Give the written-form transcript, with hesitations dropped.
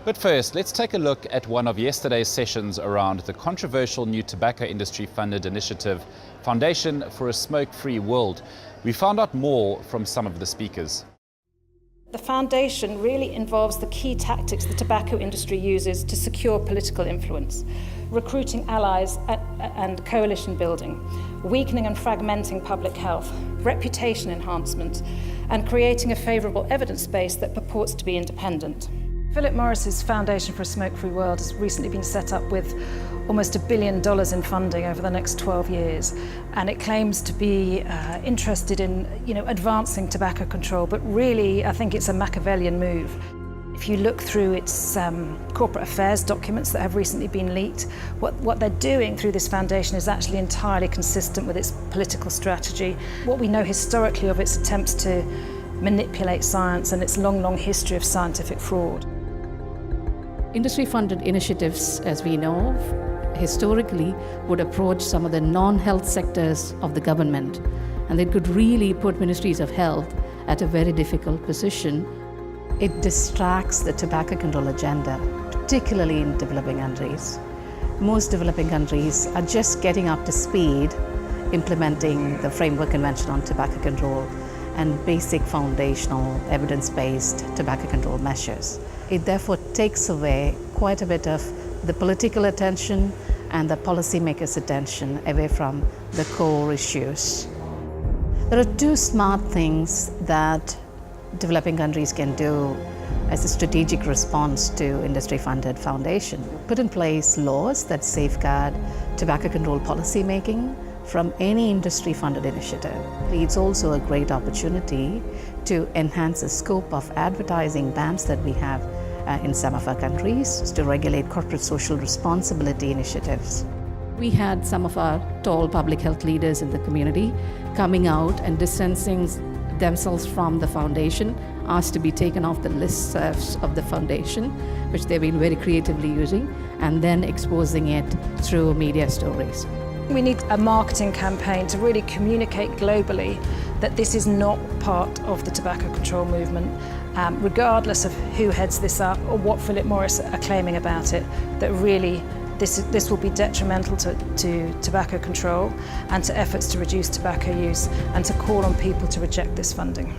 But first, let's take a look at one of yesterday's sessions around the controversial new tobacco industry-funded initiative, Foundation for a Smoke-Free World. We found out more from some of the speakers. The foundation really involves the key tactics the tobacco industry uses to secure political influence: recruiting allies and coalition building, weakening and fragmenting public health, reputation enhancement, and creating a favourable evidence base that purports to be independent. Philip Morris's Foundation for a Smoke-Free World has recently been set up with almost $1 billion in funding over the next 12 years, and it claims to be interested in, advancing tobacco control, but really I think it's a Machiavellian move. If you look through its corporate affairs documents that have recently been leaked, what they're doing through this foundation is actually entirely consistent with its political strategy. What we know historically of its attempts to manipulate science and its long history of scientific fraud. Industry-funded initiatives, as we know, historically would approach some of the non-health sectors of the government, and they could really put ministries of health at a very difficult position. It distracts the tobacco control agenda, particularly in developing countries. Most developing countries are just getting up to speed implementing the Framework Convention on Tobacco Control and basic foundational evidence-based tobacco control measures. It therefore takes away quite a bit of the political attention and the policymakers' attention away from the core issues. There are two smart things that developing countries can do as a strategic response to industry-funded foundation. Put in place laws that safeguard tobacco control policy making from any industry-funded initiative. It's also a great opportunity to enhance the scope of advertising bans that we have in some of our countries to regulate corporate social responsibility initiatives. We had some of our tall public health leaders in the community coming out and distancing themselves from the foundation, asked to be taken off the listservs of the foundation, which they've been very creatively using, and then exposing it through media stories. We need a marketing campaign to really communicate globally that this is not part of the tobacco control movement, regardless of who heads this up or what Philip Morris are claiming about it, that really this will be detrimental to tobacco control and to efforts to reduce tobacco use, and to call on people to reject this funding.